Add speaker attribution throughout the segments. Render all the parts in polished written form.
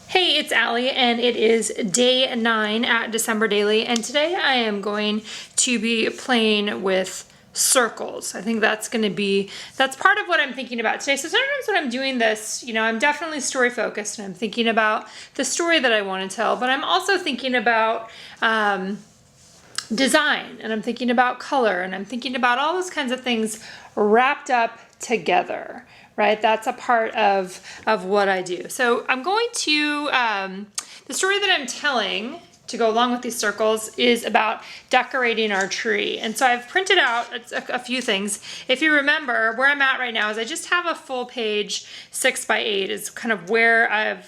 Speaker 1: Hey, it's Allie, and it is day 9 at December Daily, and today I am going to be playing with circles. I think that's part of what I'm thinking about today. So sometimes when I'm doing this, I'm definitely story focused, and I'm thinking about the story that I want to tell, but I'm also thinking about design, and I'm thinking about color, and I'm thinking about all those kinds of things wrapped up together. Right, that's a part of what I do. So I'm going to, the story that I'm telling to go along with these circles is about decorating our tree. And so I've printed out a few things. If you remember, where I'm at right now is I just have a full page 6x8 is kind of where I'm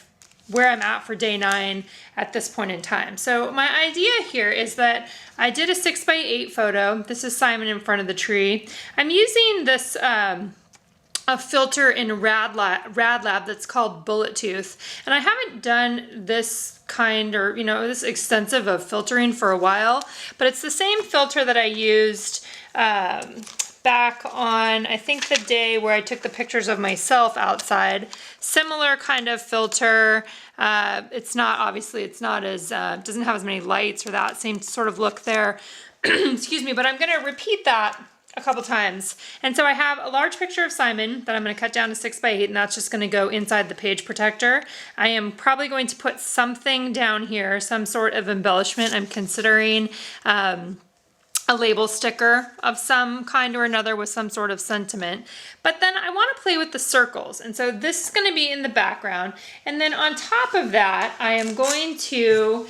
Speaker 1: at for day 9 at this point in time. So my idea here is that I did a 6x8 photo. This is Simon in front of the tree. I'm using this, a filter in RadLab that's called Bullet Tooth, and I haven't done this kind or this extensive of filtering for a while, but it's the same filter that I used back on, I think, the day where I took the pictures of myself outside. Similar kind of filter. It's not as doesn't have as many lights or that same sort of look there. Excuse me, but I'm going to repeat that a couple times. And so I have a large picture of Simon that I'm going to cut down to 6x8, and that's just going to go inside the page protector. I am probably going to put something down here, some sort of embellishment. I'm considering a label sticker of some kind or another with some sort of sentiment. But then I want to play with the circles. And so this is going to be in the background. And then on top of that, I am going to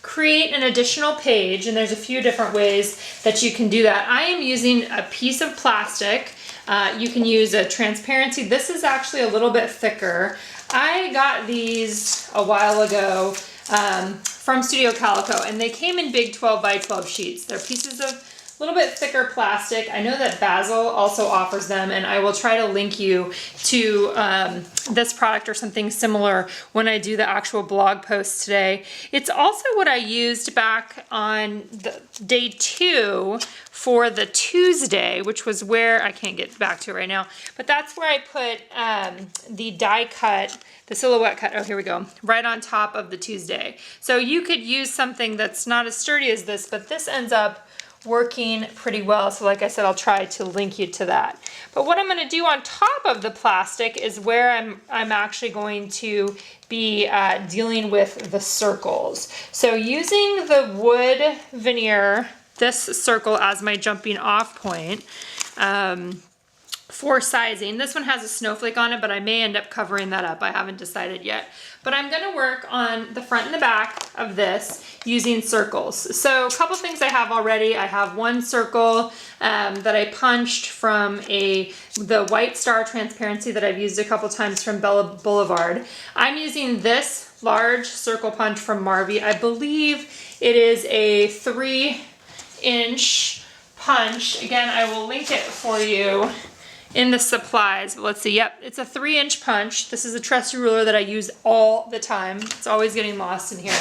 Speaker 1: create an additional page, and there's a few different ways that you can do that. I am using a piece of plastic. You can use a transparency. This is actually a little bit thicker. I got these a while ago from Studio Calico, and they came in big 12x12 sheets. They're pieces of a little bit thicker plastic. I know that Basil also offers them, and I will try to link you to this product or something similar when I do the actual blog post today. It's also what I used back on the day 2 for the Tuesday, which was where, I can't get back to it right now, but that's where I put the die cut, the silhouette cut, oh here we go, right on top of the Tuesday. So you could use something that's not as sturdy as this, but this ends up working pretty well. So like I said, I'll try to link you to that. But what I'm going to do on top of the plastic is where I'm actually going to be dealing with the circles. So using the wood veneer, this circle as my jumping off point, for sizing. This one has a snowflake on it, but I may end up covering that up. I haven't decided yet. But I'm going to work on the front and the back of this using circles. So a couple things I have already. I have one circle that I punched from the White Star Transparency that I've used a couple times from Bella Boulevard. I'm using this large circle punch from Marvy. I believe it is a 3-inch punch. Again, I will link it for you in the supplies. Let's see, yep, it's a 3-inch punch. This is a trusty ruler that I use all the time. It's always getting lost in here.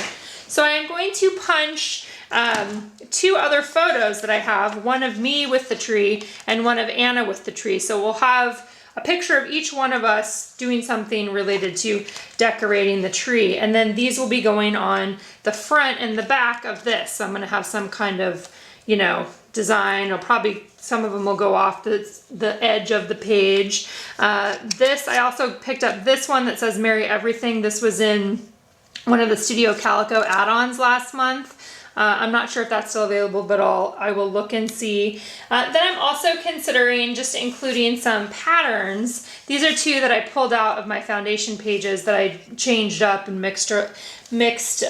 Speaker 1: So I am going to punch 2 other photos that I have, one of me with the tree and one of Anna with the tree. So we'll have a picture of each one of us doing something related to decorating the tree. And then these will be going on the front and the back of this. So I'm gonna have some kind of, design, or probably some of them will go off the edge of the page. This, I also picked up this one that says Merry Everything. This was in one of the Studio Calico add-ons last month. I'm not sure if that's still available, but I will look and see. Then I'm also considering just including some patterns. These are 2 that I pulled out of my foundation pages that I changed up and mixed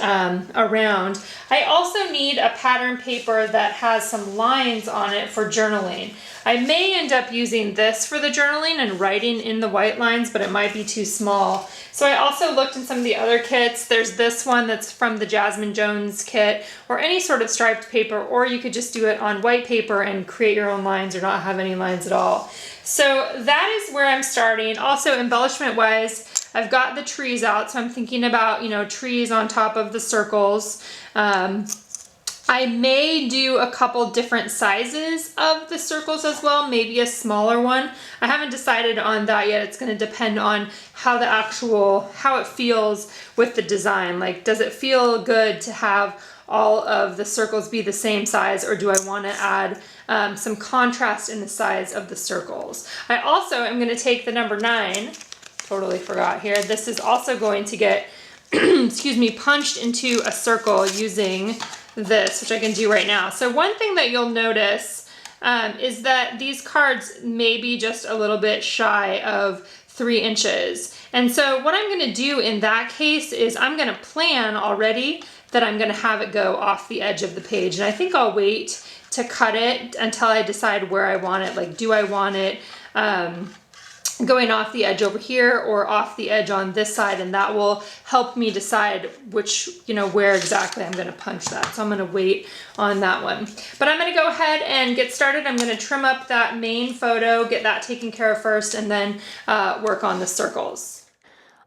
Speaker 1: around. I also need a pattern paper that has some lines on it for journaling. I may end up using this for the journaling and writing in the white lines, but it might be too small. So I also looked in some of the other kits. There's this one that's from the Jasmine Jones kit, or any sort of striped paper, or you could just do it on white paper and create your own lines or not have any lines at all. So that is where I'm starting. Also, embellishment wise, I've got the trees out, so I'm thinking about, trees on top of the circles. I may do a couple different sizes of the circles as well, maybe a smaller one. I haven't decided on that yet. It's going to depend on how it feels with the design. Like, does it feel good to have all of the circles be the same size, or do I want to add some contrast in the size of the circles? I also am going to take the number 9, totally forgot here. This is also going to get, excuse me, punched into a circle using this, which I can do right now. So one thing that you'll notice is that these cards may be just a little bit shy of 3 inches. And so what I'm going to do in that case is I'm going to plan already that I'm going to have it go off the edge of the page. And I think I'll wait to cut it until I decide where I want it. Like, do I want it going off the edge over here or off the edge on this side, and that will help me decide which, where exactly I'm going to punch that. So I'm going to wait on that one. But I'm going to go ahead and get started. I'm going to trim up that main photo, get that taken care of first, and then work on the circles.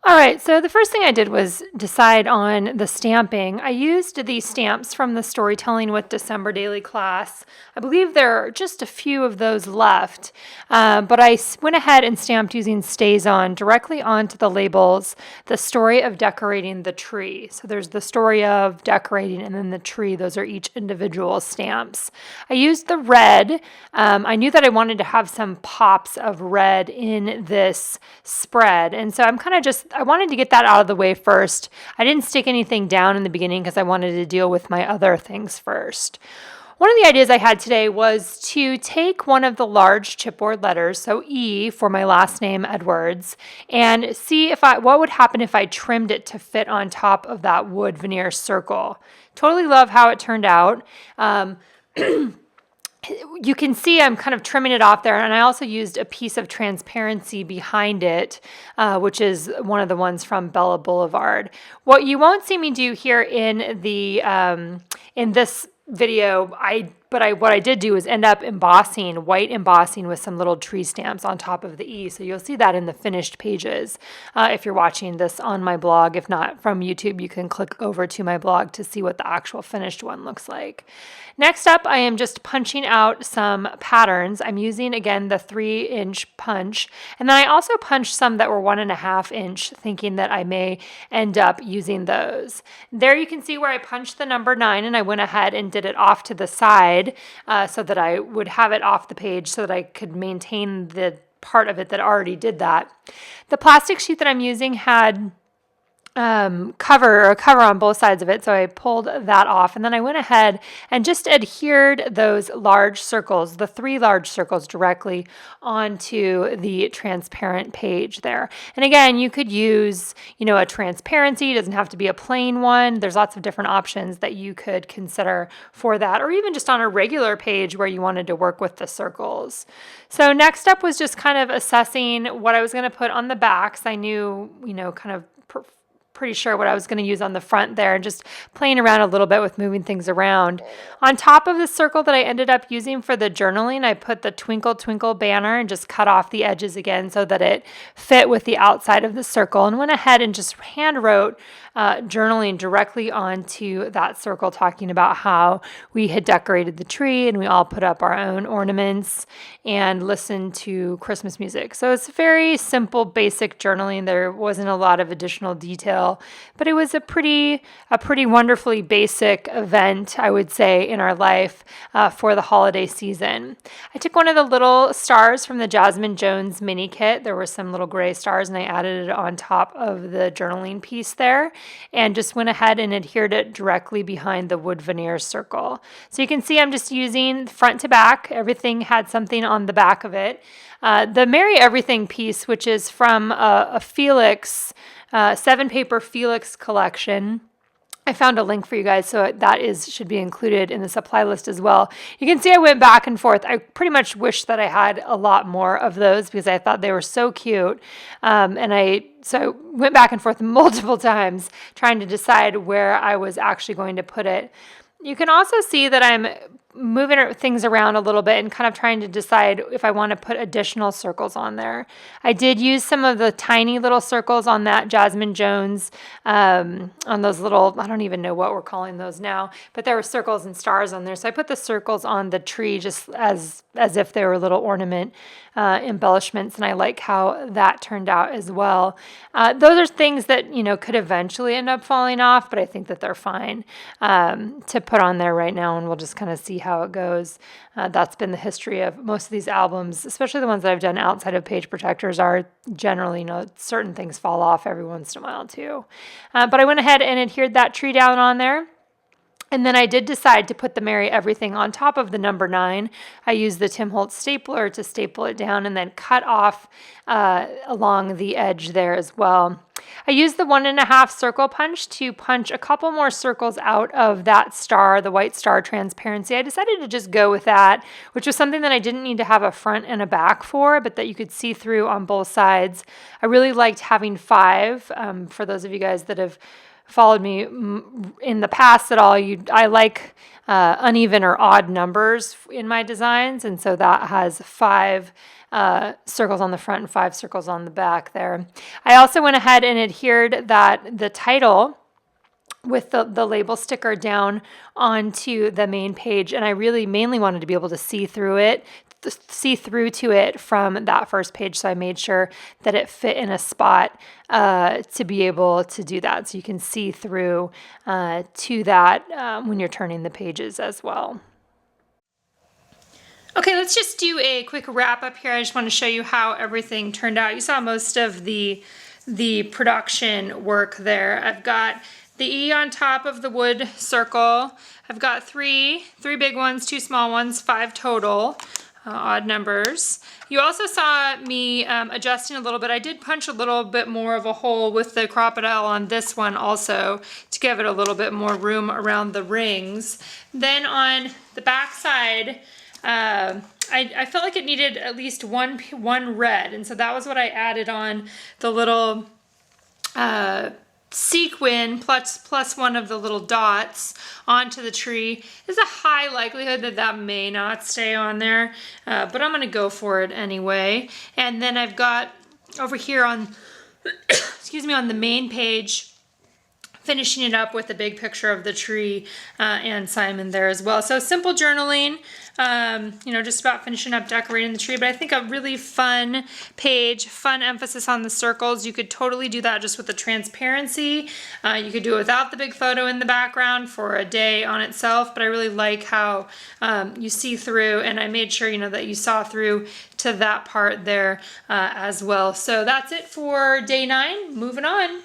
Speaker 1: All right, so the first thing I did was decide on the stamping. I used these stamps from the Storytelling with December daily class. I believe there are just a few of those left, but I went ahead and stamped using StazOn directly onto the labels, the story of decorating the tree. So there's the story of decorating and then the tree. Those are each individual stamps. I used the red. I knew that I wanted to have some pops of red in this spread, and so I'm kind of I wanted to get that out of the way first. I didn't stick anything down in the beginning because I wanted to deal with my other things first. One of the ideas I had today was to take one of the large chipboard letters, so E for my last name, Edwards, and see what would happen if I trimmed it to fit on top of that wood veneer circle. Totally love how it turned out. You can see I'm kind of trimming it off there, and I also used a piece of transparency behind it, which is one of the ones from Bella Boulevard. What you won't see me do here in this video, what I did do is end up white embossing with some little tree stamps on top of the E. So you'll see that in the finished pages. If you're watching this on my blog, if not from YouTube, you can click over to my blog to see what the actual finished one looks like. Next up, I am just punching out some patterns. I'm using, again, the 3-inch punch. And then I also punched some that were 1.5 inch, thinking that I may end up using those. There you can see where I punched the number 9, and I went ahead and did it off to the side so that I would have it off the page so that I could maintain the part of it that already did that. The plastic sheet that I'm using had cover on both sides of it, so I pulled that off, and then I went ahead and just adhered those large circles, the 3 large circles, directly onto the transparent page there. And again, you could use, a transparency. It doesn't have to be a plain one. There's lots of different options that you could consider for that, or even just on a regular page where you wanted to work with the circles. So next up was just kind of assessing what I was going to put on the backs. I knew, kind of pretty sure what I was going to use on the front there, and just playing around a little bit with moving things around. On top of the circle that I ended up using for the journaling, I put the Twinkle Twinkle banner and just cut off the edges again so that it fit with the outside of the circle, and went ahead and just hand wrote journaling directly onto that circle, talking about how we had decorated the tree and we all put up our own ornaments and listened to Christmas music. So it's very simple, basic journaling. There wasn't a lot of additional detail, but it was a pretty wonderfully basic event, I would say, in our life for the holiday season. I took one of the little stars from the Jasmine Jones mini kit. There were some little gray stars, and I added it on top of the journaling piece there, and just went ahead and adhered it directly behind the wood veneer circle. So you can see I'm just using front to back. Everything had something on the back of it. The Merry Everything piece, which is from a Felix, 7-paper Felix collection. I found a link for you guys, so should be included in the supply list as well. You can see I went back and forth. I pretty much wish that I had a lot more of those because I thought they were so cute. So I went back and forth multiple times trying to decide where I was actually going to put it. You can also see that I'm moving things around a little bit and kind of trying to decide if I want to put additional circles on there. I did use some of the tiny little circles on that Jasmine Jones, on those little, I don't even know what we're calling those now, but there were circles and stars on there. So I put the circles on the tree just as if they were little ornament embellishments, and I like how that turned out as well. Those are things that, you know, could eventually end up falling off, but I think that they're fine to put on there right now, and we'll just kind of see how it goes. That's been the history of most of these albums, especially the ones that I've done outside of page protectors, are generally, you know, certain things fall off every once in a while too. But I went ahead and adhered that tree down on there. And then I did decide to put the Merry Everything on top of the number 9. I used the Tim Holtz stapler to staple it down and then cut off along the edge there as well. I used the 1.5 circle punch to punch a couple more circles out of that star, the white star transparency. I decided to just go with that, which was something that I didn't need to have a front and a back for, but that you could see through on both sides. I really liked having 5. For those of you guys that have followed me in the past at all, I like uneven or odd numbers in my designs, and so that has 5 circles on the front and 5 circles on the back there. I also went ahead and adhered the title with the label sticker down onto the main page, and I really mainly wanted to be able to see through to it from that first page, so I made sure that it fit in a spot to be able to do that, so you can see through to that when you're turning the pages as well. Okay, let's just do a quick wrap up here. I just want to show you how everything turned out. You saw most of the production work there. I've got the E on top of the wood circle. I've got three big ones, 2 small ones, 5 total. Odd numbers. You also saw me adjusting a little bit. I did punch a little bit more of a hole with the crocodile on this one also to give it a little bit more room around the rings. Then on the back side, I felt like it needed at least one red, and so that was what I added on the little sequin plus one of the little dots onto the tree. There's a high likelihood that may not stay on there, but I'm going to go for it anyway. And then I've got over here on, excuse me, on the main page, finishing it up with a big picture of the tree and Simon there as well. So simple journaling, you know, just about finishing up decorating the tree, but I think a really fun page, fun emphasis on the circles. You could totally do that just with the transparency. You could do it without the big photo in the background for a day on itself, but I really like how you see through, and I made sure, you know, that you saw through to that part there as well. So that's it for day 9. Moving on.